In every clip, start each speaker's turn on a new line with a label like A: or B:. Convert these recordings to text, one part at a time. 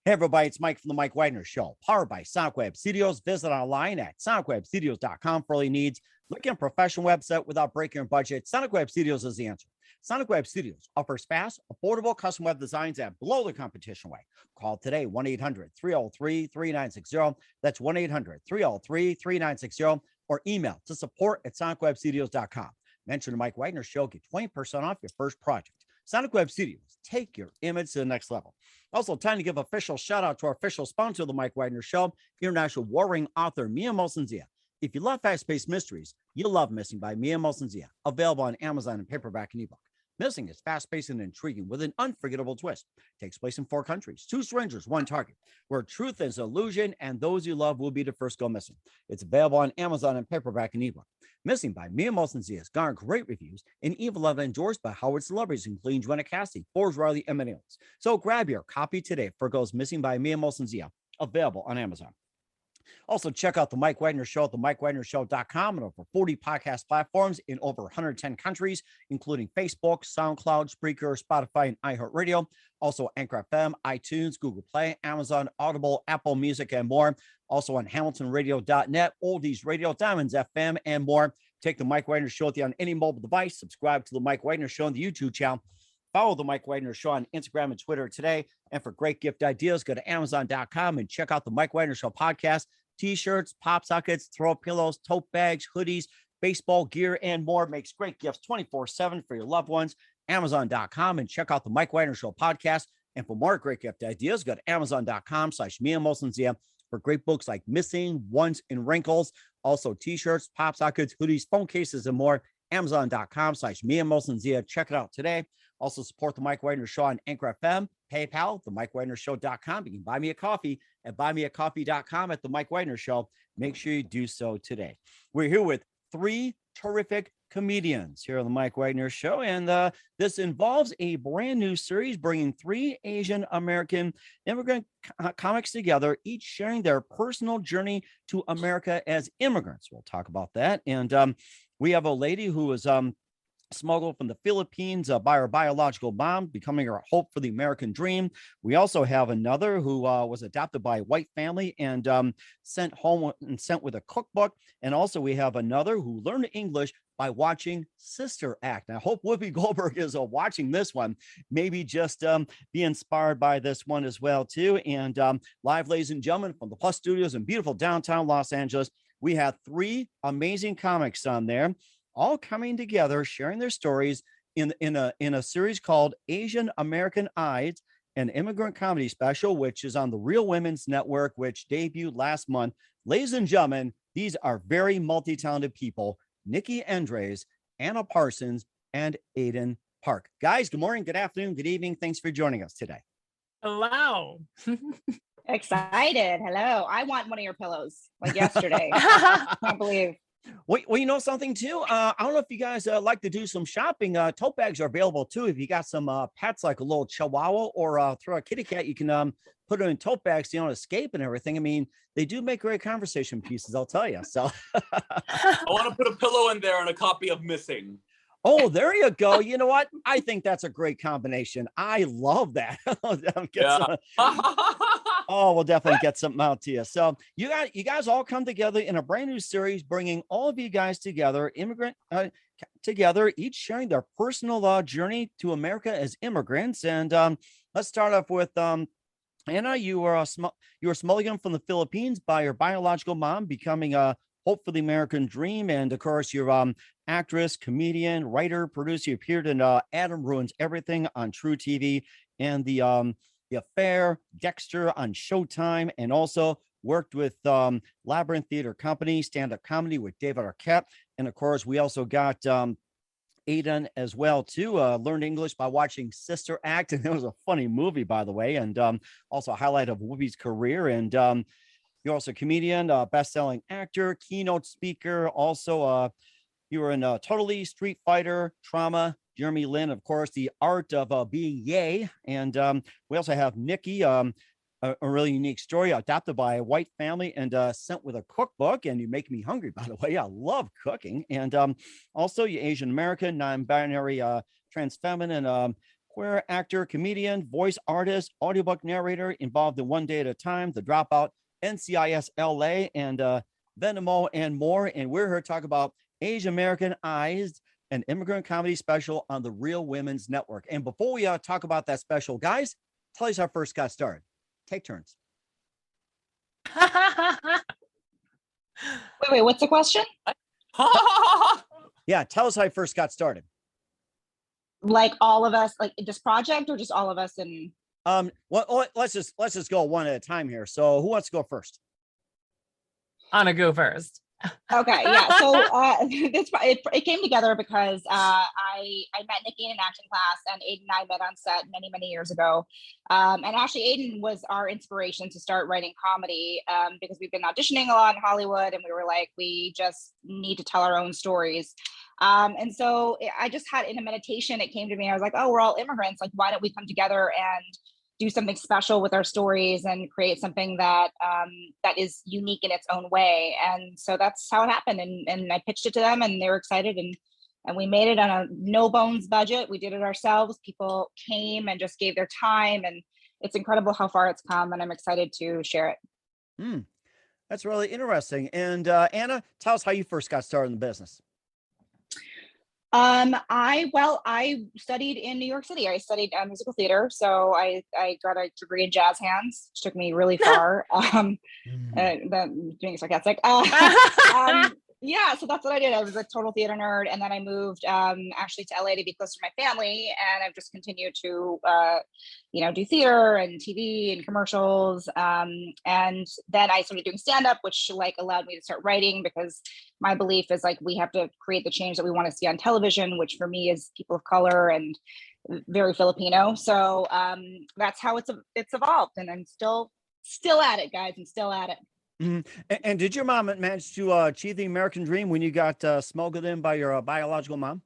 A: Hey, everybody, it's Mike from the Mike Wagner Show, powered by Sonic Web Studios. Visit online at sonicwebstudios.com for all your needs. Looking at a professional website without breaking your budget? Sonic Web Studios is the answer. Sonic Web Studios offers fast, affordable custom web designs that blow the competition away. Call today, 1-800-303-3960. That's 1-800-303-3960. Or email to support@sonicwebstudios.com. Mention the Mike Wagner Show, get 20% off your first project. Sonic Web Studios, take your image to the next level. Also, time to give official shout out to our official sponsor of the Mike Wagner Show, international warring author Mia Molson-Zia. If you love fast-paced mysteries, you'll love Missing by Mia Molson-Zia, available on Amazon in paperback and ebook. Missing is fast-paced and intriguing with an unforgettable twist. It takes place in 4 countries, 2 strangers, 1 target, where truth is illusion and those you love will be the first go missing. It's available on Amazon in paperback and ebook. Missing by Mia Molson-Zia has garnered great reviews and even loved and endorsed by Howard celebrities, including Joanna Cassidy, Forbes Riley, and many others. So grab your copy today for Goes Missing by Mia Molson-Zia, available on Amazon. Also, check out the Mike Wagner Show at themikewagnershow.com and over 40 podcast platforms in over 110 countries, including Facebook, SoundCloud, Spreaker, Spotify, and iHeartRadio. Also, Anchor FM, iTunes, Google Play, Amazon, Audible, Apple Music, and more. Also on HamiltonRadio.net, Oldies Radio, Diamonds FM, and more. Take the Mike Wagner Show with you on any mobile device. Subscribe to the Mike Wagner Show on the YouTube channel. Follow the Mike Wagner Show on Instagram and Twitter today. And for great gift ideas, go to Amazon.com and check out the Mike Wagner Show podcast. T-shirts, pop sockets, throw pillows, tote bags, hoodies, baseball gear, and more. Makes great gifts 24/7 for your loved ones. Amazon.com and check out the Mike Wagner Show podcast. And for more great gift ideas, go to Amazon.com/Mia Molson-Zia for great books like Missing, Once, and Wrinkles. Also T-shirts, pop sockets, hoodies, phone cases, and more. Amazon.com/Mia Molson-Zia. Check it out today. Also support the Mike Wagner Show on Anchor FM, PayPal, themikewagnershow.com. You can buy me a coffee at buymeacoffee.com at the Mike Wagner Show. Make sure you do so today. We're here with 3 terrific comedians here on the Mike Wagner Show. And this involves a brand new series bringing 3 Asian American immigrant comics together, each sharing their personal journey to America as immigrants. We'll talk about that. And we have a lady who was smuggled from the Philippines by her biological mom, becoming her hope for the American dream. We also have another who was adopted by a white family and sent home and sent with a cookbook. And also we have another who learned English by watching Sister Act. I hope Whoopi Goldberg is watching this one, maybe just be inspired by this one as well too. And live, ladies and gentlemen, from the Plus Studios in beautiful downtown Los Angeles, we have 3 amazing comics on there, all coming together, sharing their stories in a series called Asian American Eyes, an immigrant comedy special, which is on the Real Women's Network, which debuted last month. Ladies and gentlemen, these are very multi-talented people: Nicky Endres, Ana Parsons, and Aidan Park. Guys, good morning, good afternoon, good evening. Thanks for joining us today.
B: Hello.
C: Excited. Hello. I want one of your pillows like yesterday. Can't believe.
A: Well, you know something too? I don't know if you guys like to do some shopping. Tote bags are available too. If you got some pets like a little chihuahua or throw a kitty cat, you can put them in tote bags, you know, escape and everything. I mean, they do make great conversation pieces, I'll tell you. So
D: I want to put a pillow in there and a copy of Missing.
A: Oh, there you go. You know what? I think that's a great combination. I love that. Oh, we'll definitely get something out to you. So you guys all come together in a brand new series, bringing all of you guys together, together, each sharing their personal journey to America as immigrants. And let's start off with Anna. You were smuggling from the Philippines by your biological mom, becoming a hope for the American dream. And of course, you're actress, comedian, writer, producer. You appeared in Adam Ruins Everything on True TV and The Affair, Dexter on Showtime, and also worked with Labyrinth Theater Company, stand-up comedy with David Arquette. And of course, we also got Aidan as well too. Learned English by watching Sister Act, and it was a funny movie, by the way, and also a highlight of Whoopi's career. And you're also a comedian, best-selling actor, keynote speaker. Also, you were in Totally, Street Fighter, Trauma, Jeremy Lin, of course, The Art of Being Yay. And we also have Nicky, a really unique story, adopted by a white family and sent with a cookbook. And you make me hungry, by the way. I love cooking. And also, you Asian American, non-binary, trans feminine, queer actor, comedian, voice artist, audiobook narrator, involved in One Day at a Time, The Dropout, NCIS LA, and Venimo, and more. And we're here to talk about Asian American Eyes, an immigrant comedy special on the Real Women's Network. And before we talk about that special, guys, tell us how it first got started. Take turns.
C: Wait, what's the question?
A: Yeah, tell us how it first got started.
C: Like all of us, like this project, or just all of us? And
A: well, let's just go one at a time here. So who wants to go first?
B: Anna, go first.
C: Okay, yeah. So it came together because I met Nicky in an acting class, and Aidan and I met on set many years ago. And actually, Aidan was our inspiration to start writing comedy because we've been auditioning a lot in Hollywood, and we were like, we just need to tell our own stories. And so I just had, in a meditation, it came to me. I was like, oh, we're all immigrants. Like, why don't we come together and do something special with our stories and create something that that is unique in its own way? And so that's how it happened. And I pitched it to them, and they were excited, and we made it on a no bones budget. We did it ourselves. People came and just gave their time, and it's incredible how far it's come, and I'm excited to share it.
A: That's really interesting. And Anna, tell us how you first got started in the business.
C: I studied in New York City. I studied musical theater, so I got a degree in jazz hands, which took me really far. Being sarcastic. Yeah, so that's what I did. I was a total theater nerd, and then I moved actually to LA to be close to my family, and I've just continued to do theater and TV and commercials. And then I started doing stand-up, which like allowed me to start writing, because my belief is like we have to create the change that we want to see on television, which for me is people of color and very Filipino. So that's how it's evolved, and I'm still at it, guys. I'm still at it.
A: And did your mom manage to achieve the American dream when you got smuggled in by your biological mom?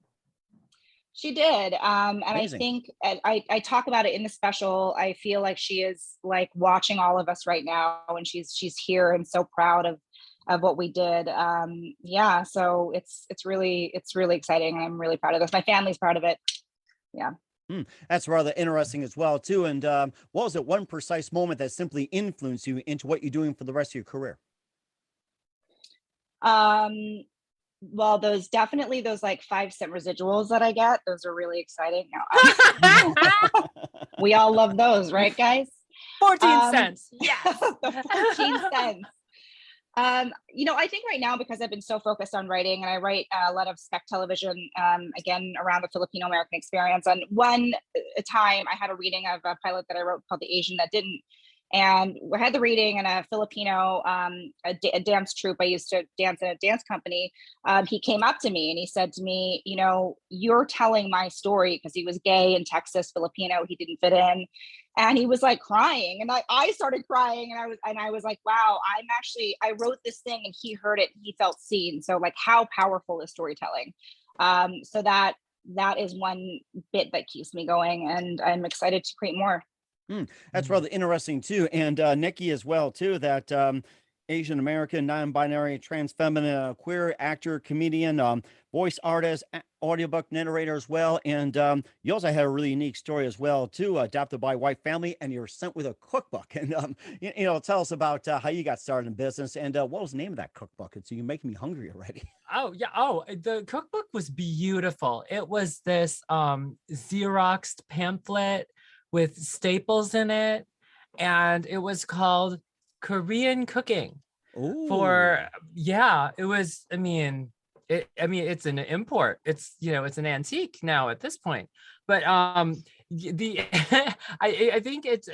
C: She did. And
A: Amazing.
C: I think I talk about it in the special. I feel like she is like watching all of us right now, and she's here and so proud of what we did. Yeah, so it's really exciting, and I'm really proud of this. My family's proud of it. Yeah.
A: That's rather interesting as well, too. And what was it, one precise moment that simply influenced you into what you're doing for the rest of your career?
C: Well, those like 5-cent residuals that I get, those are really exciting. Now, we all love those, right, guys?
B: 14 cents.
C: Yeah, the 14 cents. I think right now, because I've been so focused on writing, and I write a lot of spec television, again, around the Filipino American experience. And one time I had a reading of a pilot that I wrote called The Asian That Didn't. And we had the reading, and a Filipino, a dance troupe. I used to dance in a dance company. He came up to me and he said to me, you're telling my story, because he was gay in Texas, Filipino, he didn't fit in. And he was like crying, and I started crying, and I was like, wow, I wrote this thing, and he heard it, he felt seen. So like, how powerful is storytelling? So that is one bit that keeps me going, and I'm excited to create more.
A: That's rather interesting too. And Nicky as well too, that Asian American, non-binary, trans feminine, queer actor, comedian, voice artist, audiobook narrator as well. And you also had a really unique story as well too, adopted by a white family, and you were sent with a cookbook. And tell us about how you got started in business, and what was the name of that cookbook? And so you're making me hungry already.
B: Oh yeah. Oh, the cookbook was beautiful. It was this Xeroxed pamphlet with staples in it, and it was called Korean Cooking.
A: Ooh.
B: It was, it's an import. It's, it's an antique now at this point, but I think it's,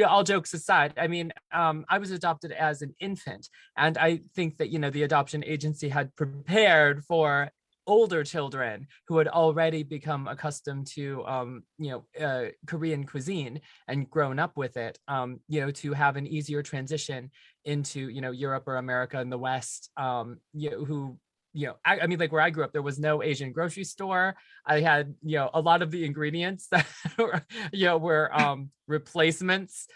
B: all jokes aside, I was adopted as an infant, and I think that, the adoption agency had prepared for older children who had already become accustomed to Korean cuisine and grown up with it, to have an easier transition into Europe or America in the West, like where I grew up, there was no Asian grocery store. I had a lot of the ingredients that were replacements.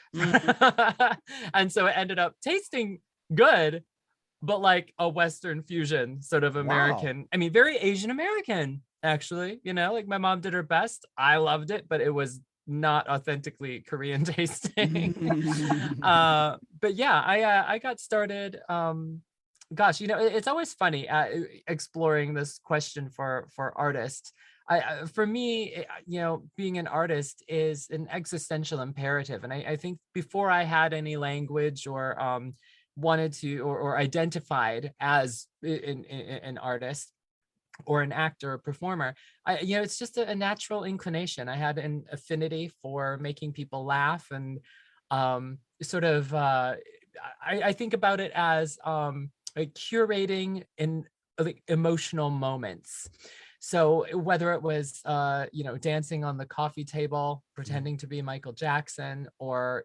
B: And so it ended up tasting good, but like a Western fusion sort of American.
A: Wow.
B: Very Asian American. actually. Like my mom did her best. I loved it, but it was not authentically Korean tasting. But yeah, I got started. Gosh, it's always funny exploring this question for artists. For me, being an artist is an existential imperative, and I think before I had any language or wanted to or identified as an artist or an actor or performer, it's just a natural inclination. I had an affinity for making people laugh, and sort of I think about it as like curating in like emotional moments. So whether it was dancing on the coffee table pretending to be Michael Jackson, or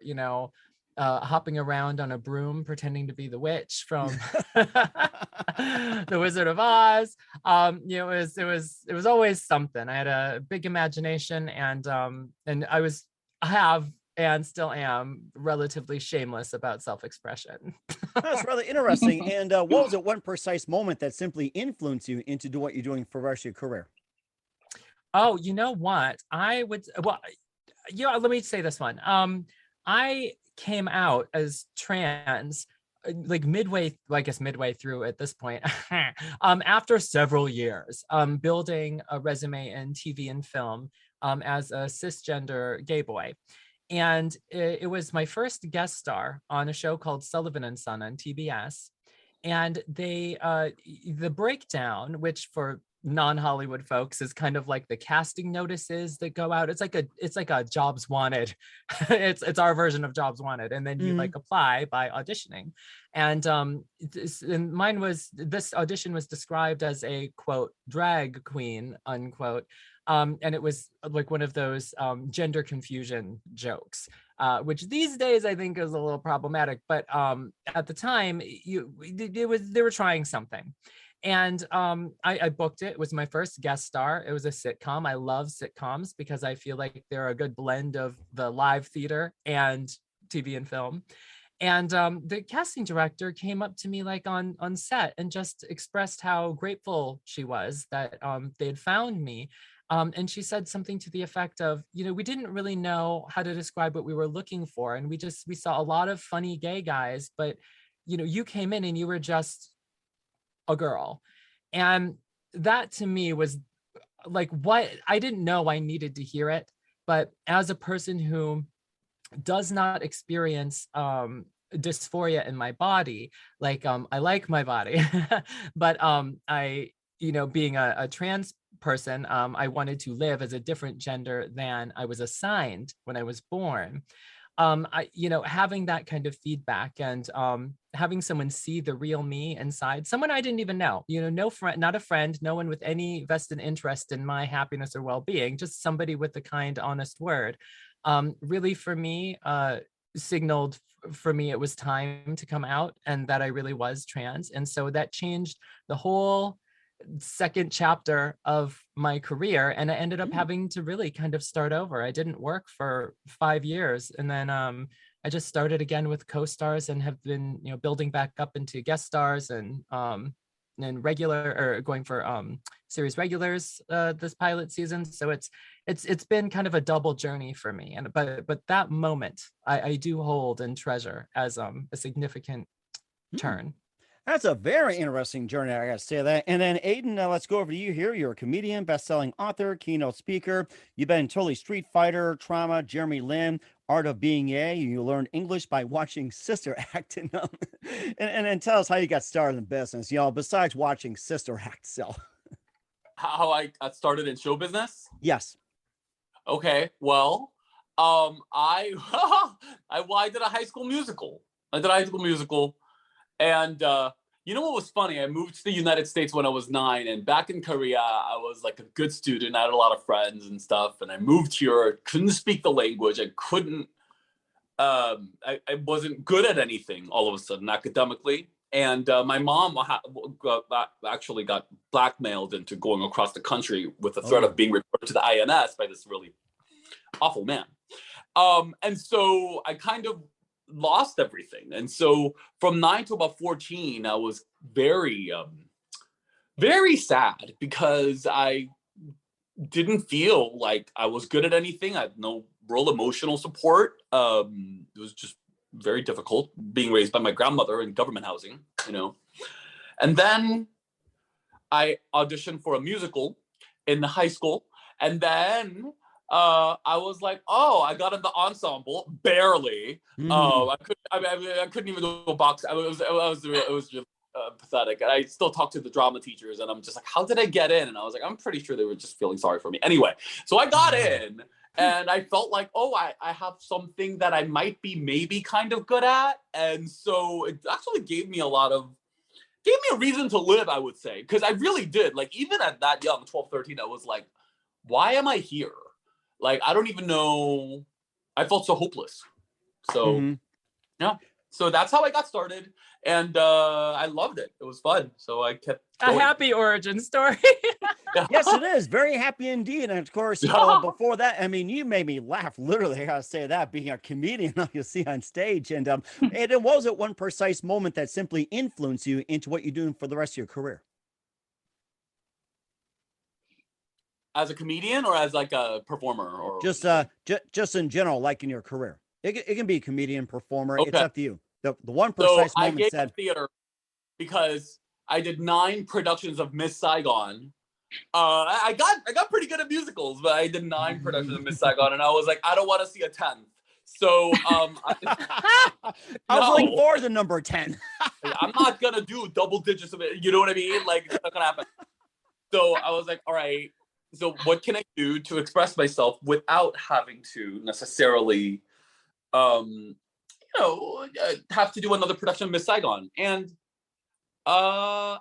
B: hopping around on a broom pretending to be the witch from The Wizard of Oz. It was always something. I had a big imagination, and I have and still am relatively shameless about self-expression.
A: That's rather interesting. And what was it, one precise moment that simply influenced you into do what you're doing for the rest of your career?
B: Oh, you know what? Let me say this one. I came out as trans like midway through at this point, after several years, building a resume in TV and film, as a cisgender gay boy. And it was my first guest star on a show called Sullivan and Son on TBS. And the breakdown, which for non-Hollywood folks is kind of like the casting notices that go out. It's like a Jobs Wanted. it's our version of Jobs Wanted. And then you like apply by auditioning. And this audition was described as a quote drag queen unquote. And it was like one of those gender confusion jokes, which these days I think is a little problematic. But at the time, they were trying something. And I booked it. It was my first guest star. It was a sitcom. I love sitcoms because I feel like they're a good blend of the live theater and TV and film. And the casting director came up to me like on set and just expressed how grateful she was that they had found me. And she said something to the effect of, we didn't really know how to describe what we were looking for. And we saw a lot of funny gay guys, but, you came in and you were just a girl. And that to me was like what I didn't know I needed to hear it. But as a person who does not experience dysphoria in my body, like I like my body, but I, being a trans person, I wanted to live as a different gender than I was assigned when I was born. Having that kind of feedback and having someone see the real me inside, someone I didn't even know, no friend, not a friend, no one with any vested interest in my happiness or well-being, just somebody with a kind, honest word, really for me, signaled for me it was time to come out and that I really was trans. And so that changed the whole second chapter of my career, and I ended up having to really kind of start over. I didn't work for 5 years, and then I just started again with co-stars and have been building back up into guest stars and regular, or going for series regulars this pilot season. So it's been kind of a double journey for me, and but that moment I do hold and treasure as a significant turn.
A: That's a very interesting journey, I gotta say that. And then Aidan, let's go over to you here. You're a comedian, best-selling author, keynote speaker. You've been totally Street Fighter, Trauma, Jeremy Lin, Art of Being A. You learned English by watching Sister Act. And then tell us how you got started in business, besides watching Sister Act. So
D: How I got started in show business?
A: Yes.
D: Okay, well, I did a high school musical. And you know what was funny? I moved to the United States when I was 9, and back in Korea, I was like a good student. I had a lot of friends and stuff, and I moved here, couldn't speak the language. I wasn't good at anything all of a sudden academically. And my mom actually got blackmailed into going across the country with the threat of being referred to the INS by this really awful man. And so I kind of lost everything. And so from 9 to about 14, I was very, very sad because I didn't feel like I was good at anything. I had no real emotional support. It was just very difficult being raised by my grandmother in government housing, you know. And then I auditioned for a musical in high school, and then I was like, oh, I got in the ensemble barely. I couldn't even go box. It was really pathetic. And I still talk to the drama teachers, and I'm just like, how did I get in? And I was like, I'm pretty sure they were just feeling sorry for me. Anyway, so I got in, and I felt like, oh, I have something that I might be maybe kind of good at, and so it actually gave me a reason to live, I would say, because I really did. Like, even at that young, 12, 13, I was like, why am I here? Like, I don't even know. I felt so hopeless. So, yeah. So that's how I got started. And I loved it. It was fun. So I kept going.
B: A happy origin story.
A: Yes, it is. Very happy indeed. And of course, before that, I mean, you made me laugh. Literally, I gotta say that, being a comedian, you see on stage. And it was at one precise moment that simply influenced you into what you're doing for the rest of your career.
D: As a comedian or as like a performer? Or
A: just in general, like in your career. It can be a comedian, performer.
D: Okay.
A: It's up to you. The one precise
D: I
A: moment
D: gave
A: said
D: theater because I did 9 productions of Miss Saigon. I got pretty good at musicals, but I did 9 productions of Miss Saigon, and I was like, I don't want to see a 10th. So
A: I was looking forward to number 10.
D: I'm not gonna do double digits of it. You know what I mean? Like, it's not gonna happen. So I was like, all right. So what can I do to express myself without having to necessarily, have to do another production of Miss Saigon? And I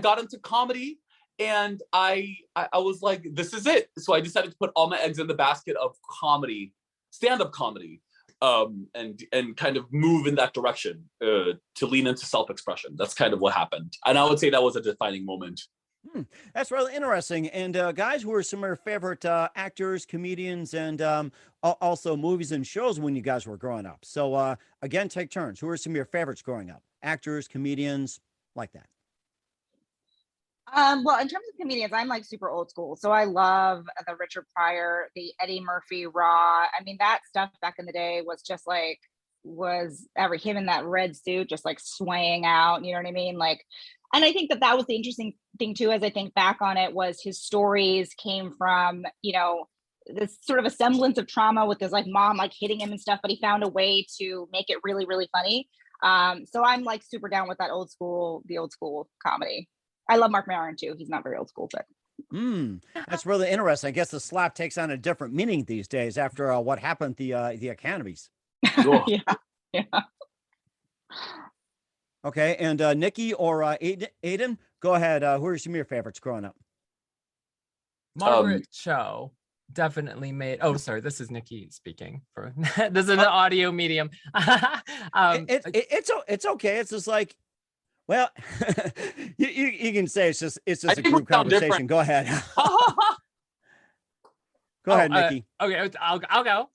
D: got into comedy, and I was like, this is it. So I decided to put all my eggs in the basket of comedy, stand-up comedy, and kind of move in that direction, to lean into self-expression. That's kind of what happened. And I would say that was a defining moment.
A: That's really interesting. And guys, who are some of your favorite actors, comedians, and also movies and shows when you guys were growing up? So again, take turns. Who are some of your favorites growing up? Actors, comedians, like that.
C: Well, in terms of comedians, I'm like super old school. So I love the Richard Pryor, the Eddie Murphy, Raw. I mean, that stuff back in the day was just like, him in that red suit, just like swaying out, you know what I mean? Like, and I think that was the interesting thing too, as I think back on it, was his stories came from, this sort of a semblance of trauma with his like mom, like hitting him and stuff, but he found a way to make it really, really funny. So I'm like super down with the old school comedy. I love Mark Maron too. He's not very old school, but.
A: That's really interesting. I guess the slap takes on a different meaning these days after what happened at the academies.
C: Yeah.
A: Okay, and Nicky or Aidan, go ahead. Who are some of your favorites growing up?
B: Margaret Cho definitely made. Oh, sorry, this is Nicky speaking. This is an audio medium.
A: It's okay. It's just like, well, you can say it's just a group conversation. Go ahead. Go ahead, Nicky.
B: Okay, I'll go.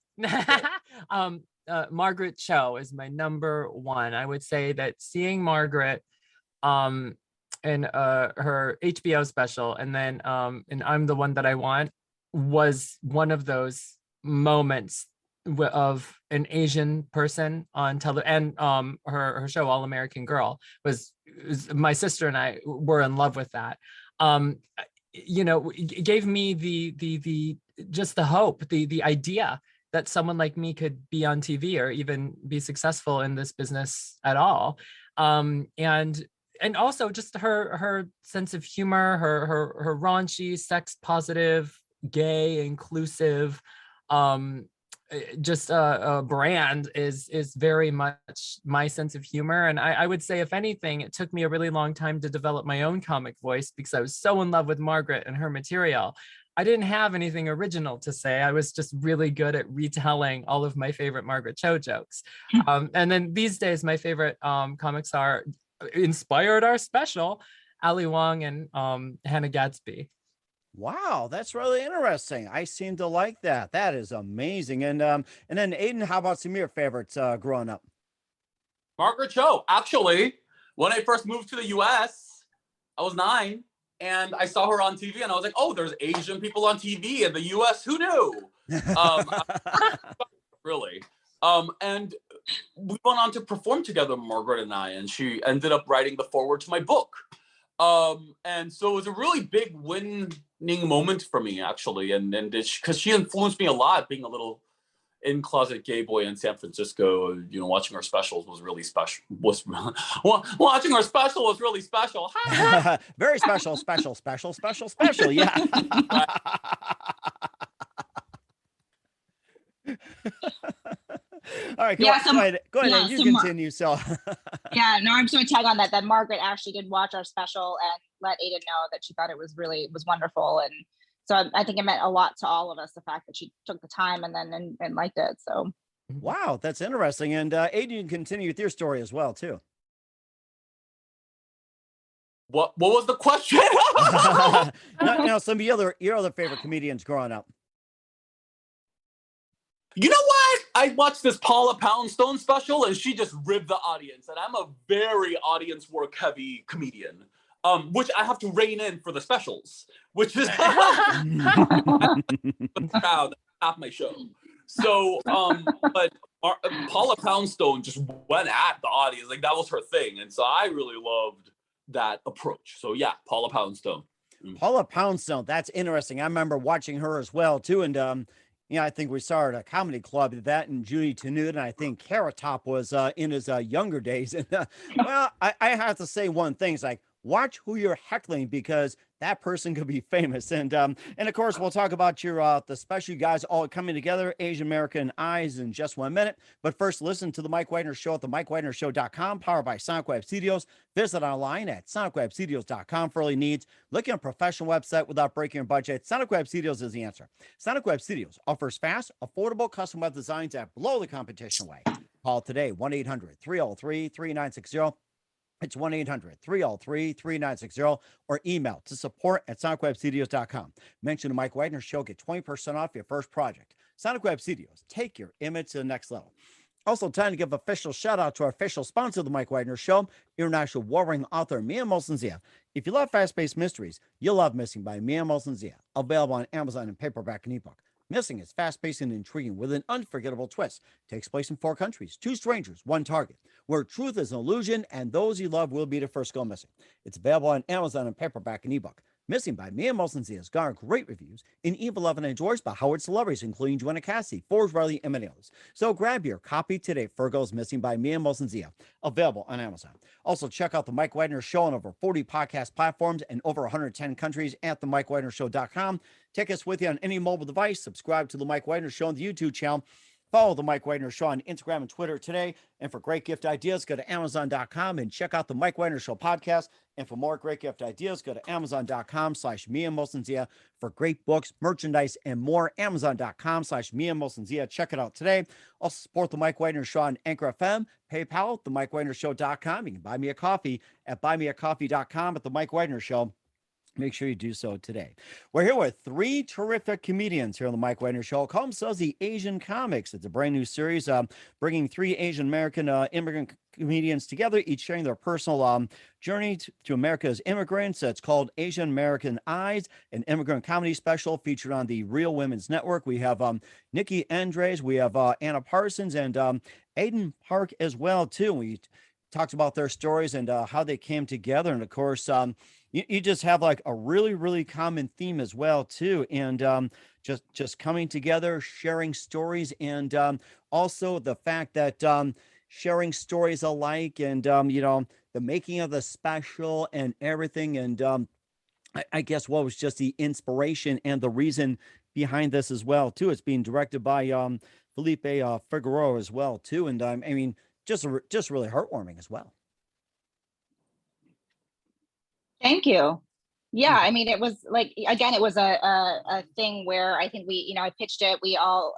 B: Margaret Cho is my number one. I would say that seeing Margaret in her HBO special, and then and I'm the One That I Want, was one of those moments of an Asian person on television. And her show All American Girl was my sister and I were in love with that. It gave me the just the hope, the idea that someone like me could be on TV or even be successful in this business at all. And also just her sense of humor, her raunchy, sex positive, gay, inclusive, just a brand is very much my sense of humor. And I would say, if anything, it took me a really long time to develop my own comic voice because I was so in love with Margaret and her material. I didn't have anything original to say. I was just really good at retelling all of my favorite Margaret Cho jokes. And then these days, my favorite comics are inspired our special, Ali Wong and Hannah Gadsby.
A: Wow, that's really interesting. I seem to like that. That is amazing. And then Aidan, how about some of your favorites growing up?
D: Margaret Cho. Actually, when I first moved to the US, I was 9. and I saw her on TV, and I was like, oh, there's Asian people on TV in the US. Who knew? Really. And we went on to perform together, Margaret and I, and she ended up writing the foreword to my book. And so it was a really big winning moment for me, actually. And because she influenced me a lot, being a little in-closet gay boy in San Francisco, watching her specials was really special. Watching her special was really special.
A: Very special. Yeah. All right, go ahead. You continue.
C: Yeah, no, I'm just going to tag on that Margaret actually did watch our special and let Aidan know that she thought it was wonderful. And so I think it meant a lot to all of us, the fact that she took the time and liked it. So.
A: Wow, that's interesting. And Aidan, you can continue with your story as well, too.
D: What was the question?
A: Now, some of your other favorite comedians growing up.
D: You know what? I watched this Paula Poundstone special, and she just ribbed the audience. And I'm a very audience work heavy comedian, which I have to rein in for the specials, which is proud half my show. So, but Paula Poundstone just went at the audience, like that was her thing, and so I really loved that approach. So yeah, Paula Poundstone.
A: Paula Poundstone, that's interesting. I remember watching her as well too, and I think we saw her at a comedy club. That and Judy Tenuta, and I think Carrot Top was in his younger days. And well, I have to say one thing: it's like, watch who you're heckling, because that person could be famous. And of course, we'll talk about your the special you guys all coming together, Asian American Eyes, in just 1 minute. But first, listen to the Mike Widener Show at the MikeWidenerShow.com, powered by Sonic Web Studios. Visit online at SonicWebStudios.com for all your needs. Looking at a professional website without breaking your budget? Sonic Web Studios is the answer. Sonic Web Studios offers fast, affordable custom web designs that blow the competition away. Call today, 1-800-303-3960. It's 1-800-303-3960, or email to support@sonicwebstudios.com. Mention the Mike Widener Show, get 20% off your first project. Sonic Web Studios, take your image to the next level. Also, time to give official shout out to our official sponsor of the Mike Widener Show, international warring author Mia Molson-Zia. If you love fast-paced mysteries, you'll love Missing by Mia Molson-Zia, available on Amazon in paperback and ebook. Missing is fast-paced and intriguing with an unforgettable twist. Takes place in 4 countries, 2 strangers, 1 target, where truth is an illusion and those you love will be the first go missing. It's available on Amazon in paperback and ebook. Missing by Mia Molson-Zia has garnered great reviews and even beloved and endorsed by Howard celebrities, including Joanna Cassidy, Forbes Riley, and many others. So grab your copy today. Fergo's Missing by Mia Molson-Zia, available on Amazon. Also, check out the Mike Widener Show on over 40 podcast platforms and over 110 countries at themikewidenershow.com. Take us with you on any mobile device. Subscribe to the Mike Widener Show on the YouTube channel. Follow the Mike Widener Show on Instagram and Twitter today. And for great gift ideas, go to Amazon.com and check out the Mike Widener Show podcast. And for more great gift ideas, go to Amazon.com/Mia Molson-Zia for great books, merchandise, and more. Amazon.com/Mia Molson-Zia. Check it out today. Also support the Mike Widener Show on Anchor FM, PayPal, themikewidenershow.com. You can buy me a coffee at buymeacoffee.com at the Mike Widener Show. Make sure you do so today. We're here with 3 terrific comedians here on the Mike Widener Show. Call themselves the Asian Comics. It's a brand new series bringing 3 Asian American immigrant comedians together, each sharing their personal journey to America as immigrants. It's called Asian American Eyes, an immigrant comedy special featured on the Real Women's Network. We have Nicky, Endres, we have Ana Parsons, and Aidan Park as well, too. We talked about their stories and how they came together. And of course, you just have like a really, really common theme as well, too. And just coming together, sharing stories, and also the fact that sharing stories alike, and, the making of the special and everything. And I guess what was just the inspiration and the reason behind this as well, too. It's being directed by Felipe Figueroa as well, too. And I mean, just really heartwarming as well.
C: Thank you. Yeah, I mean, it was like, again, it was a thing where I think I pitched it. We all,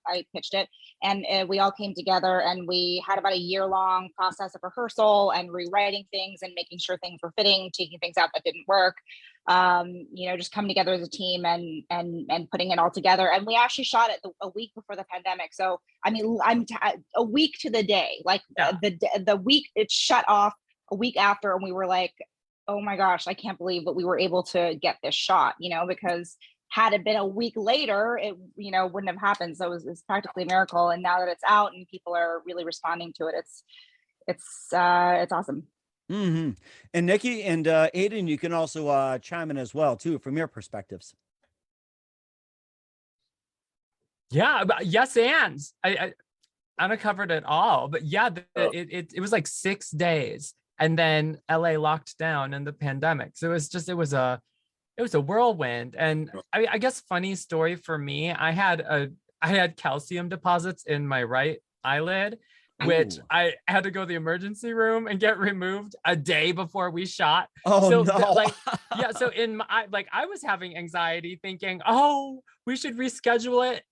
C: I pitched it, and we all came together, and we had about a year-long process of rehearsal and rewriting things and making sure things were fitting, taking things out that didn't work. Just coming together as a team and putting it all together. And we actually shot it a week before the pandemic. So I mean, a week to the day, like the week it shut off a week after, and we were like, oh my gosh, I can't believe that we were able to get this shot, because had it been a week later, it, wouldn't have happened. So it's practically a miracle. And now that it's out and people are really responding to it, it's awesome.
A: Mm-hmm. And Nicky and Aidan, you can also chime in as well too from your perspectives.
B: Yeah, yes, and I Anna covered it all, but yeah, it was like 6 days, and then LA locked down in the pandemic. So it was a whirlwind. And I guess funny story for me, I had calcium deposits in my right eyelid, which I had to go to the emergency room and get removed a day before we shot.
A: Oh
B: so
A: no.
B: yeah, so in my I was having anxiety thinking, oh, we should reschedule it.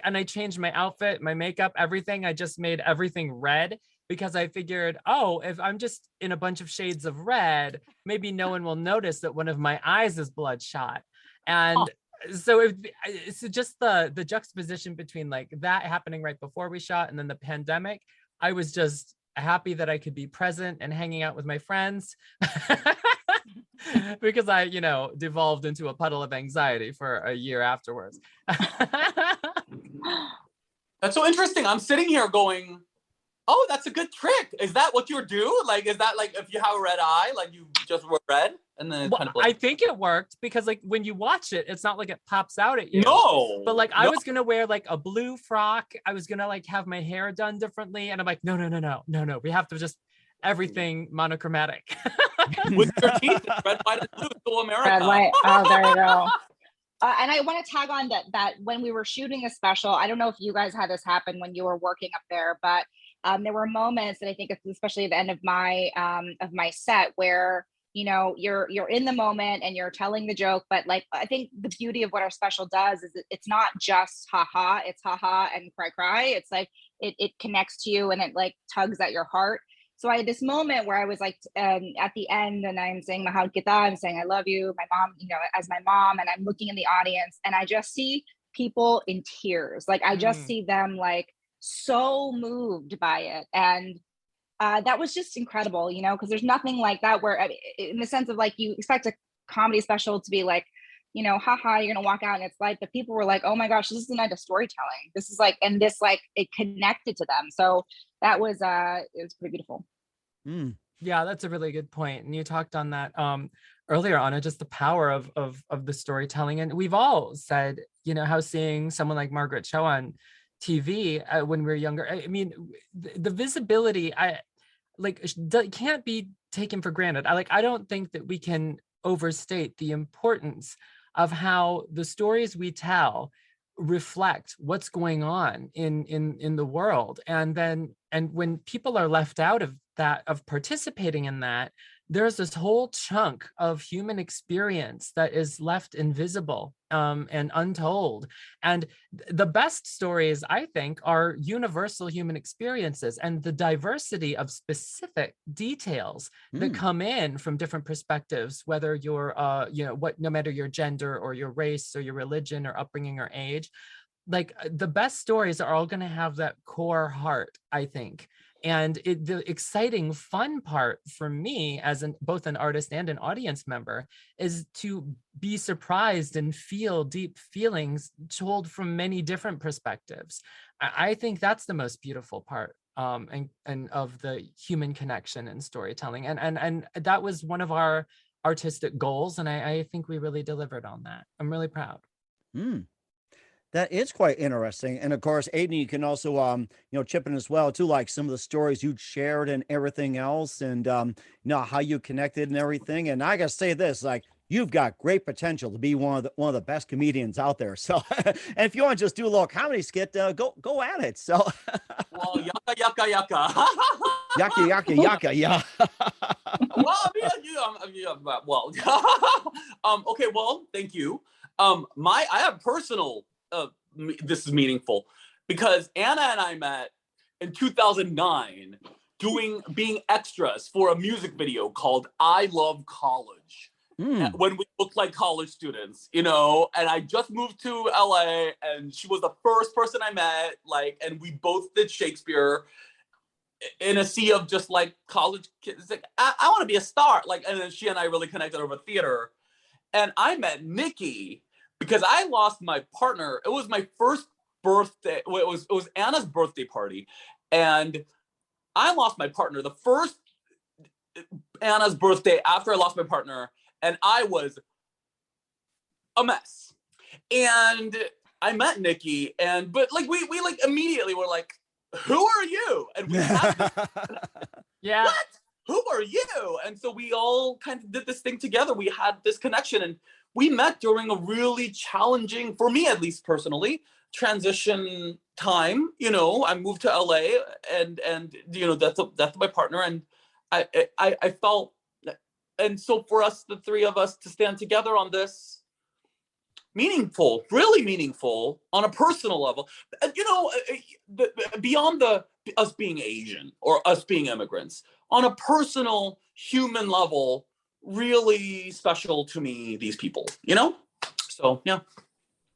B: And I changed my outfit, my makeup, everything. I just made everything red because I figured, oh, if I'm just in a bunch of shades of red, maybe no one will notice that one of my eyes is bloodshot. And so it's just the juxtaposition between like that happening right before we shot and then the pandemic. I was just happy that I could be present and hanging out with my friends because I, devolved into a puddle of anxiety for a year afterwards.
D: That's so interesting. I'm sitting here going, oh, that's a good trick. Is that what you do? Like, is that like if you have a red eye, like you just wear red and then
B: well, I think it worked because like when you watch it, it's not like it pops out at you.
D: No.
B: But like I was gonna wear like a blue frock. I was gonna like have my hair done differently, and I'm like, no. We have to just everything monochromatic.
D: With your teeth, red, white, and blue, so America.
C: Red, white. Oh, there you go. And I want to tag on that when we were shooting a special, I don't know if you guys had this happen when you were working up there, but there were moments that I think, especially at the end of my set, where you're in the moment and you're telling the joke, but like I think the beauty of what our special does is it's not just haha, it's haha and cry. It's like it connects to you and it like tugs at your heart. So I had this moment where I was like at the end and I'm saying Mahal Kita, I'm saying I love you, my mom, as my mom, and I'm looking in the audience and I just see people in tears. Like I just see them like so moved by it. And that was just incredible, because there's nothing like that where in the sense of like you expect a comedy special to be like, haha, you're gonna walk out and it's like, but people were like, oh my gosh, this is the night of storytelling. This is like, and this like it connected to them. So that was it was pretty beautiful.
B: Yeah, that's a really good point. And you talked on that earlier, Anna, just the power of the storytelling. And we've all said, how seeing someone like Margaret Cho on TV when we were younger, I mean, the visibility, can't be taken for granted. I don't think that we can overstate the importance of how the stories we tell reflect what's going on in the world. And when people are left out of that, of participating in that, there's this whole chunk of human experience that is left invisible and untold. And the best stories, I think, are universal human experiences and the diversity of specific details that come in from different perspectives, whether you're, no matter your gender or your race or your religion or upbringing or age. Like the best stories are all going to have that core heart, I think. And the exciting, fun part for me as both an artist and an audience member is to be surprised and feel deep feelings told from many different perspectives. I think that's the most beautiful part and of the human connection and storytelling. And that was one of our artistic goals. And I think we really delivered on that. I'm really proud.
A: That is quite interesting. And of course, Aidan, you can also, chip in as well too, like some of the stories you shared and everything else and, how you connected and everything. And I got to say this, like, you've got great potential to be one of the best comedians out there. So, and if you want to just do a little comedy skit, go at it. So,
D: well, yaka.
A: yaka, yeah.
D: Okay, well, thank you. I have personal, this is meaningful because Anna and I met in 2009 being extras for a music video called I Love College. When we looked like college students, and I just moved to LA and she was the first person I met, and we both did Shakespeare. in a sea of just like college kids. It's like, I want to be a star. Like, and then she and I really connected over theater. And I met Nicky because I lost my partner. It was my first birthday. Well, it was Anna's birthday party. And I lost my partner the first Anna's birthday after I lost my partner. And I was a mess. And I met Nicky, but like we like immediately were like, who are you? And we had this,
B: Yeah.
D: what? Who are you? And so we all kind of did this thing together. We had this connection, and we met during a really challenging, for me at least personally, transition time. You know, I moved to LA, and you know, that's my partner, and I felt, and so for us, the three of us, to stand together on this, meaningful, really meaningful on a personal level. You know, beyond us being Asian or us being immigrants, on a personal human level, really special to me, these people, you know? So, yeah.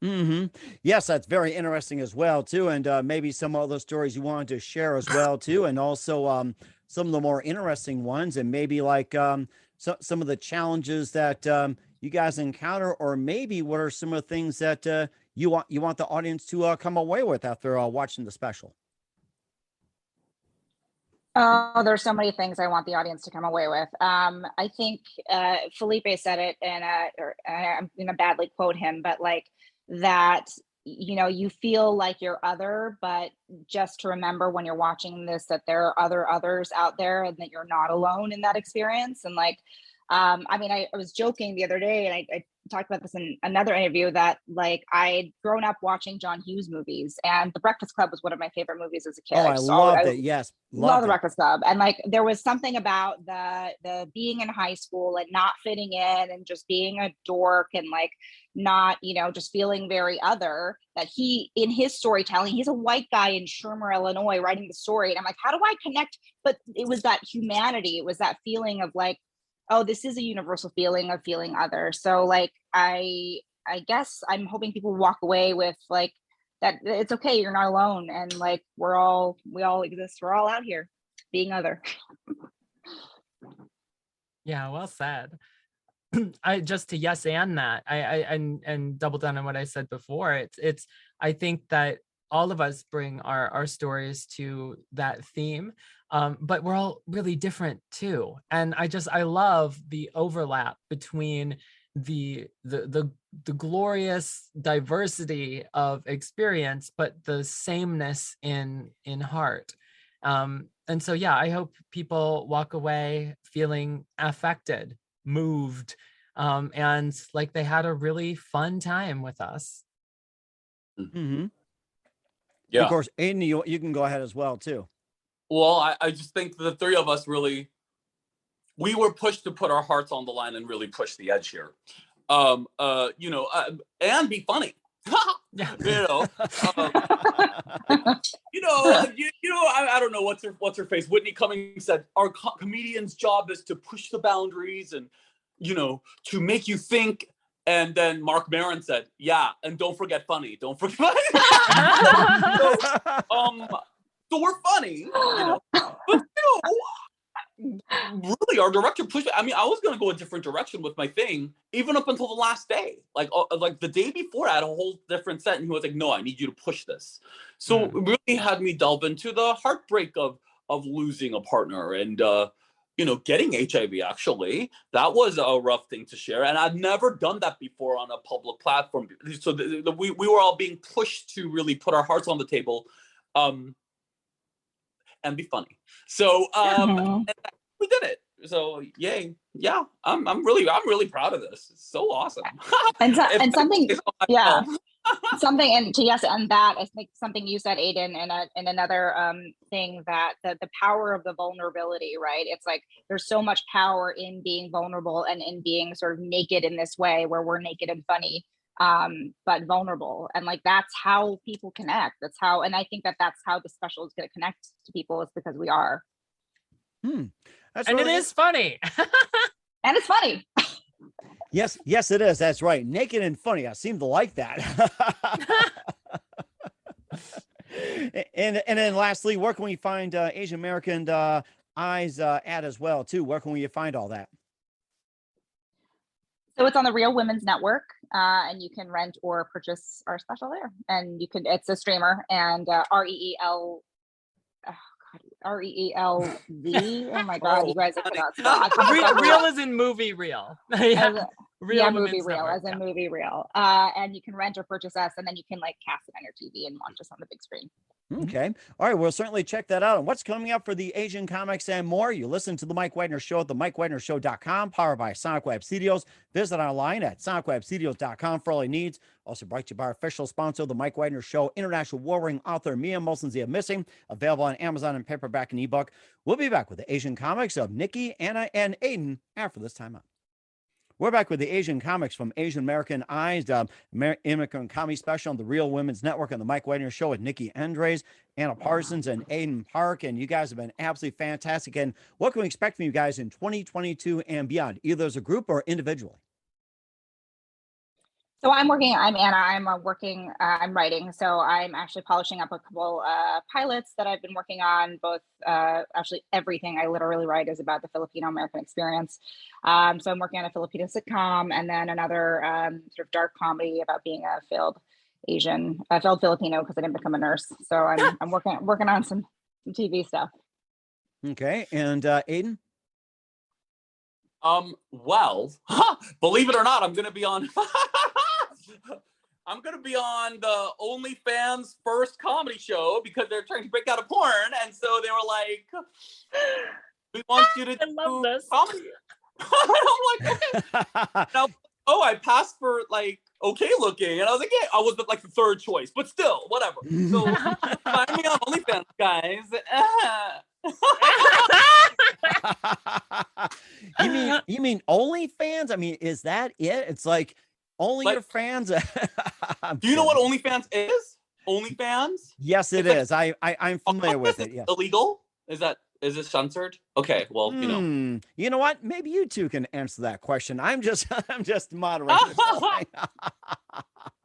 A: Mm-hmm. Yes, that's very interesting as well, too. And maybe some other stories you wanted to share as well, too. And also some of the more interesting ones, and maybe like some of the challenges that you guys encounter, or maybe what are some of the things that you want the audience to come away with after watching the special?
C: Oh, there's so many things I want the audience to come away with. I think Felipe said it, and I'm going to badly quote him, but like that, you know, you feel like you're other, but just to remember when you're watching this, that there are others out there, and that you're not alone in that experience. And like, I mean, I was joking the other day, and I talked about this in another interview, that like I'd grown up watching John Hughes movies, and The Breakfast Club was one of my favorite movies as a kid.
A: Oh, I loved it. Yes.
C: Love The
A: Loved it.
C: Breakfast Club. And like there was something about the being in high school and not fitting in and just being a dork and like not, you know, just feeling very other, that he, in his storytelling, he's a white guy in Shermer, Illinois, writing the story. And I'm like, how do I connect? But it was that humanity. It was that feeling of like, oh, this is a universal feeling of feeling other. So like, I guess I'm hoping people walk away with like, that it's okay, you're not alone, and like we all exist, we're all out here being other.
B: Yeah, well said. I just to yes and that I and double down on what I said before. It's I think that all of us bring our stories to that theme, but we're all really different too. And I love the overlap between the glorious diversity of experience, but the sameness in heart. And so yeah, I hope people walk away feeling affected, moved, and like they had a really fun time with us.
A: Mm-hmm.
D: Yeah.
A: Of course, Aidan, you can go ahead as well, too.
D: Well, I just think the three of us really, we were pushed to put our hearts on the line and really push the edge here. You know, and be funny.
B: Yeah.
D: You know, I don't know what's her face. Whitney Cummings said our comedian's job is to push the boundaries and, you know, to make you think. And then Mark Maron said, yeah, and don't forget funny. Don't forget funny. So we're funny, you know, but you know, really our director pushed. I mean, I was going to go a different direction with my thing even up until the last day. Like the day before, I had a whole different set, and he was like, no, I need you to push this. So it really had me delve into the heartbreak of losing a partner, and you know, getting HIV. Actually, that was a rough thing to share, and I'd never done that before on a public platform. So we were all being pushed to really put our hearts on the table, and be funny. So and we did it. So yay. Yeah, I'm really proud of this. It's so awesome.
C: And something, yeah. Something, and to yes, and that I think something you said, Aidan, in another thing, that the power of the vulnerability, right? It's like there's so much power in being vulnerable and in being sort of naked in this way, where we're naked and funny, but vulnerable, and like that's how people connect. That's how, and I think that's how the special is going to connect to people, is because we are.
A: That's
B: And
A: really
B: it is funny.
C: And it's funny.
A: Yes, it is. That's right. Naked and funny. I seem to like that. And then lastly, where can we find Asian American Eyes at as well too? Where can we find all that?
C: So it's on the Real Women's Network, and you can rent or purchase our special there. And you can, it's a streamer, and REEL, oh God, REELV. Oh my God, you guys, I cannot spell.
B: Real is in movie real. Yeah.
C: Movie reel, as in movie reel. And you can rent or purchase us, and then you can like cast it on your TV and watch us on the big screen.
A: Okay. All right. We'll certainly check that out. And what's coming up for the Asian comics and more? You listen to the Mike Widener Show at the MikeWidenerShow.com, powered by Sonic Web Studios. Visit online at SonicWebStudios.com for all your needs. Also brought to you by our official sponsor, the Mike Widener Show, international war ring author Mia Molson's The Missing, available on Amazon and paperback and ebook. We'll be back with the Asian comics of Nicky, Anna, and Aidan after this time out. We're back with the Asian comics from Asian American Eyes, Immigrant Comedy Special on the Real Women's Network and the Mike Widener Show with Nicky Endres, Ana Parsons, and Aidan Park. And you guys have been absolutely fantastic. And what can we expect from you guys in 2022 and beyond, either as a group or individually?
C: So I'm Anna, I'm writing. So I'm actually polishing up a couple pilots that I've been working on, both actually everything I literally write is about the Filipino American experience. So I'm working on a Filipino sitcom and then another sort of dark comedy about being a failed Filipino because I didn't become a nurse. So I'm working on some TV stuff.
A: Okay. And Aidan?
D: Well, believe it or not, I'm going to be on the OnlyFans first comedy show because they're trying to break out of porn. And so they were like, we want you to do
B: this
D: comedy. I'm like, okay. Now, I passed for like okay looking. And I was like, yeah, I was like the third choice, but still, whatever. So find me on OnlyFans, guys.
A: You mean OnlyFans? I mean, is that it? It's like only your fans.
D: Do you know what OnlyFans is? OnlyFans?
A: Yes, it is. I'm familiar with it. Yes.
D: Illegal? Is it censored? Okay, well, you know.
A: You know what? Maybe you two can answer that question. I'm just moderating.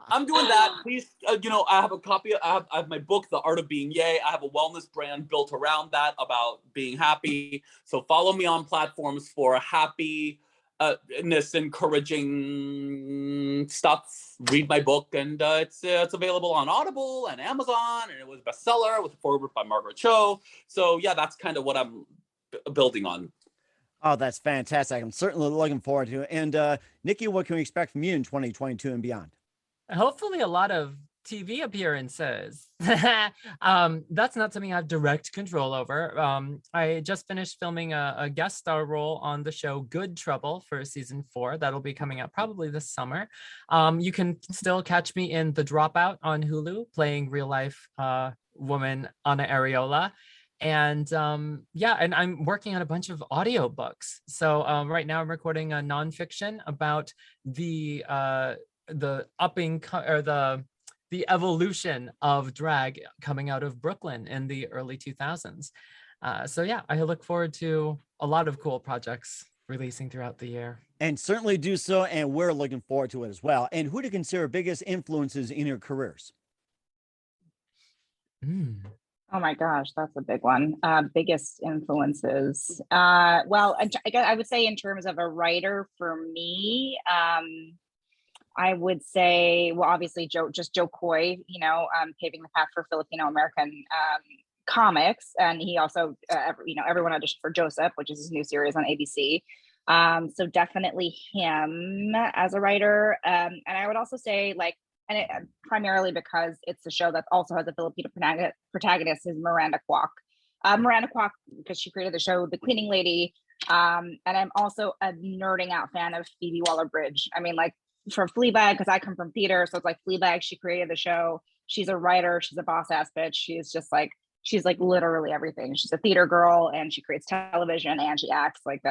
D: I'm doing that. Please, I have a copy. I have my book, The Art of Being Yay. I have a wellness brand built around that about being happy. So follow me on platforms for happiness, encouraging stuff. Read my book, and it's available on Audible and Amazon, and it was a bestseller with a foreword by Margaret Cho. So yeah, that's kind of what I'm building on.
A: Oh, that's fantastic. I'm certainly looking forward to it. And Nicky, what can we expect from you in 2022 and beyond?
B: Hopefully a lot of TV appearances. That's not something I have direct control over. I just finished filming a guest star role on the show Good Trouble for season 4. That'll be coming out probably this summer. You can still catch me in The Dropout on Hulu, playing real life woman Ana Areola. And and I'm working on a bunch of audiobooks. So right now I'm recording a nonfiction about the evolution of drag coming out of Brooklyn in the early 2000s. So yeah, I look forward to a lot of cool projects releasing throughout the year.
A: And certainly do so, and we're looking forward to it as well. And who do you consider biggest influences in your careers?
C: Oh my gosh, that's a big one. Biggest influences. Well, I would say in terms of a writer for me, I would say, well, obviously Joe Coy, paving the path for Filipino American comics. And he also, everyone auditioned for Joseph, which is his new series on ABC. So definitely him as a writer. And I would also say primarily because it's a show that also has a Filipino protagonist is Miranda Kwok. Miranda Kwok, because she created the show The Cleaning Lady. And I'm also a nerding out fan of Phoebe Waller-Bridge. I mean, like, for Fleabag, because I come from theater, so it's like Fleabag, she created the show. She's a writer, she's a boss ass bitch. She's like literally everything. She's a theater girl, and she creates television, and she acts. Like,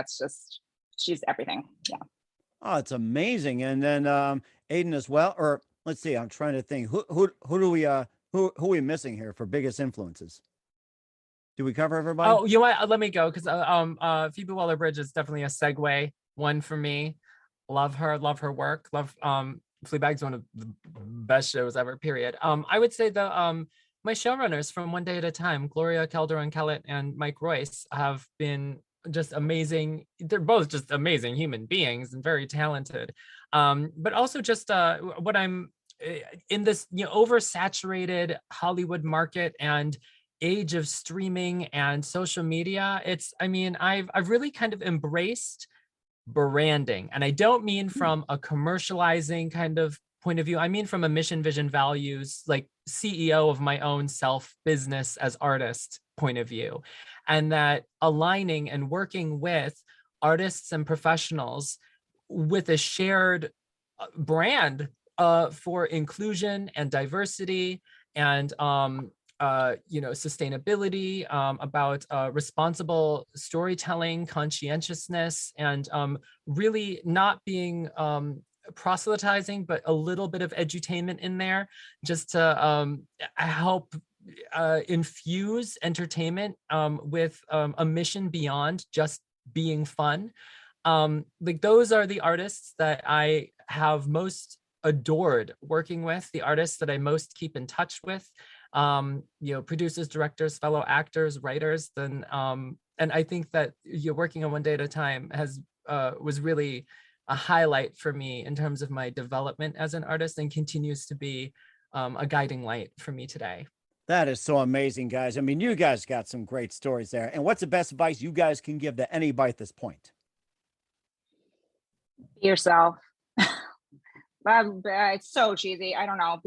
C: she's everything. Yeah.
A: Oh, it's amazing. And then Aidan as well. Or let's see, I'm trying to think. Who are we missing here for biggest influences? Do we cover everybody?
B: Oh, you know what? Let me go, because Phoebe Waller-Bridge is definitely a segue one for me. Love her work. Love Fleabag's one of the best shows ever, period. I would say my showrunners from One Day at a Time, Gloria Calderon-Kellett and Mike Royce, have been just amazing. They're both just amazing human beings and very talented. But also just what I'm in this, oversaturated Hollywood market and age of streaming and social media. I've really kind of embraced branding, and I don't mean from a commercializing kind of point of view. I mean from a mission, vision, values, like CEO of my own self business as artist point of view, and that aligning and working with artists and professionals with a shared brand for inclusion and diversity and sustainability, about responsible storytelling, conscientiousness, and really not being proselytizing, but a little bit of edutainment in there, just to help infuse entertainment with a mission beyond just being fun. Like those are the artists that I have most adored working with, the artists that I most keep in touch with, producers, directors, fellow actors, writers. And I think that you're working on One Day at a Time was really a highlight for me in terms of my development as an artist, and continues to be a guiding light for me today.
A: That is so amazing, guys. I mean, you guys got some great stories there. And what's the best advice you guys can give to anybody at this point?
C: Be yourself. It's so cheesy. I don't know.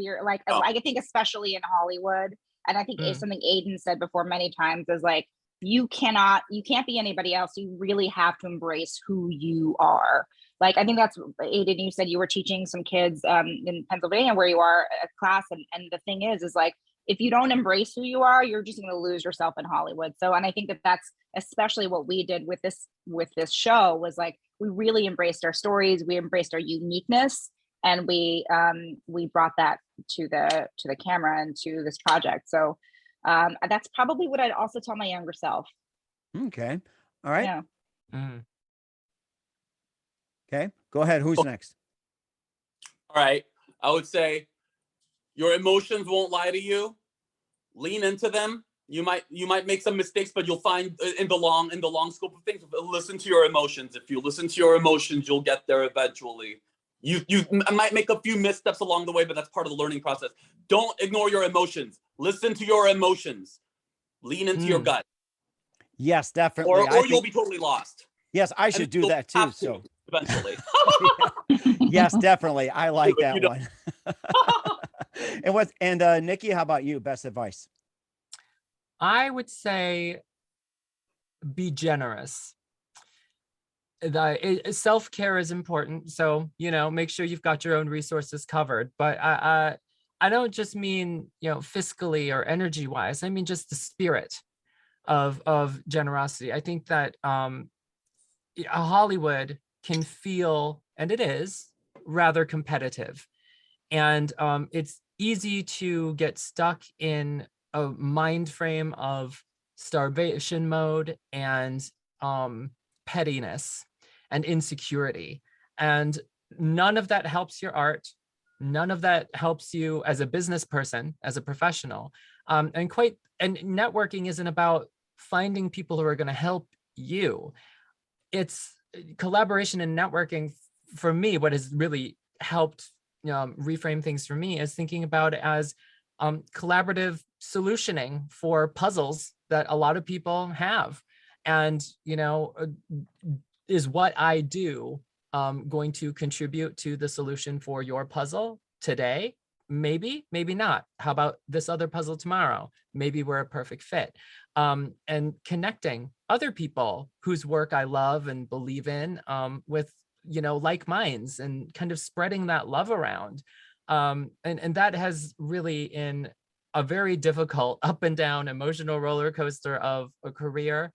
C: I think especially in Hollywood, and I think it's something Aidan said before many times, is like, you can't be anybody else. You really have to embrace who you are. Like, I think that's, Aidan, you said you were teaching some kids in Pennsylvania where you are, a class. And the thing is like, if you don't embrace who you are, you're just going to lose yourself in Hollywood. So, and I think that that's especially what we did with this show, was like, we really embraced our stories. We embraced our uniqueness. And we brought that to the camera and to this project. So that's probably what I'd also tell my younger self.
A: Okay. All right.
C: Yeah.
B: Mm.
A: Okay. Go ahead. Who's next?
D: All right. I would say your emotions won't lie to you. Lean into them. You might make some mistakes, but you'll find in the long scope of things, listen to your emotions. If you listen to your emotions, you'll get there eventually. You might make a few missteps along the way, but that's part of the learning process. Don't ignore your emotions. Listen to your emotions. Lean into your gut.
A: Yes, definitely.
D: Or you'll be totally lost.
A: Yes, I should do that too. So
D: eventually.
A: Yes, definitely. I like that one. And Nicky, how about you? Best advice?
B: I would say be generous. Self-care is important, so make sure you've got your own resources covered. But I don't just mean fiscally or energy wise. I mean just the spirit of generosity. I think that Hollywood can feel, and it is, rather competitive, and it's easy to get stuck in a mind frame of starvation mode and pettiness and insecurity, and none of that helps your art. None of that helps you as a business person, as a professional. And networking isn't about finding people who are going to help you. It's collaboration and networking. For me, what has really helped reframe things for me is thinking about it as collaborative solutioning for puzzles that a lot of people have. And, is what I do going to contribute to the solution for your puzzle today? Maybe, maybe not. How about this other puzzle tomorrow? Maybe we're a perfect fit. And connecting other people whose work I love and believe in with, like minds, and kind of spreading that love around. And that has really, in a very difficult up and down emotional roller coaster of a career,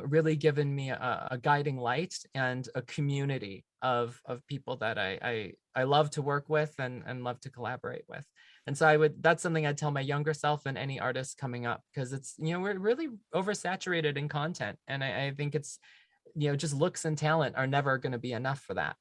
B: really given me a guiding light and a community of people that I love to work with and love to collaborate with. And so that's something I'd tell my younger self and any artist coming up, because it's, we're really oversaturated in content. And I think it's, just looks and talent are never going to be enough for that,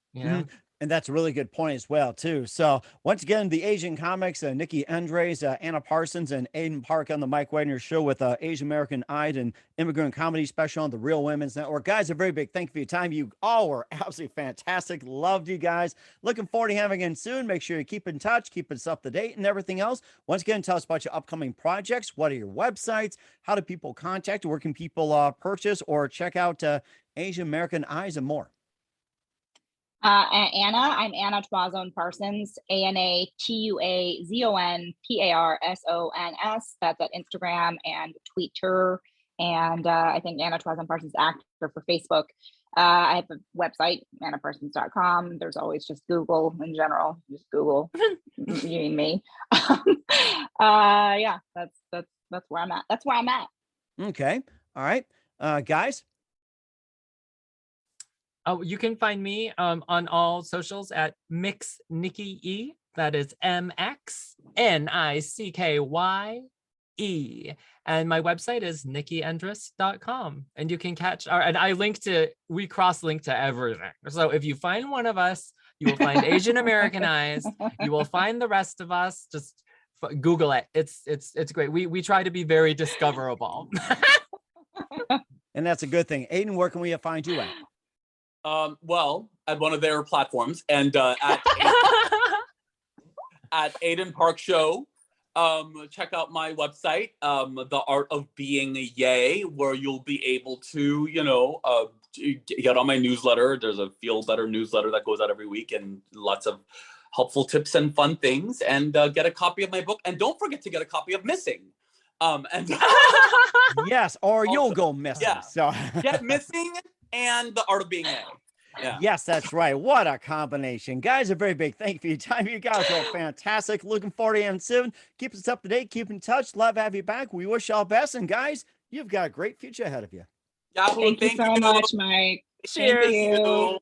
A: And that's a really good point as well, too. So once again, the Asian comics, Nicky, Endres, Ana Parsons, and Aidan Park on the Mike Wagner Show with Asian American Eyed and Immigrant Comedy Special on the Real Women's Network. Guys, a very big thank you for your time. You all were absolutely fantastic. Loved you guys. Looking forward to having you again soon. Make sure you keep in touch, keep us up to date and everything else. Once again, tell us about your upcoming projects. What are your websites? How do people contact you? Where can people purchase or check out Asian American Eyes and more?
C: Anna, I'm Ana Parsons, ANATUAZONPARSONS. That's at Instagram and Twitter. And I think Ana Parsons actor for Facebook. I have a website, anaparsons.com. There's always just Google in general. Just Google you and me. Yeah, that's where I'm at. That's where I'm at.
A: Okay. All right. Guys.
B: Oh, you can find me on all socials at Mix Nicky E. That is MXNICKYE. And my website is nickyendres.com. And you can catch we cross-link to everything. So if you find one of us, you will find Asian American Eyes. You will find the rest of us. Just Google it. It's great. We try to be very discoverable.
A: And that's a good thing. Aidan, where can we find you at?
D: Well, at one of their platforms and at Aidan Park Show. Check out my website, The Art of Being a Yay, where you'll be able to, get on my newsletter. There's a Feel Better newsletter that goes out every week and lots of helpful tips and fun things, and get a copy of my book. And don't forget to get a copy of Missing. And
A: yes, or you'll go missing.
D: Yeah.
A: So
D: get Missing and The Art of Being A. Yeah.
A: Yes, that's right. What a combination. Guys, a very big thank you for your time. You guys are fantastic. Looking forward to you soon. Keep us up to date. Keep in touch. Love to have you back. We wish you all best. And guys, you've got a great future ahead of you.
D: Yahoo,
C: Thank you so much, Mike.
B: Cheers.
C: Thank you.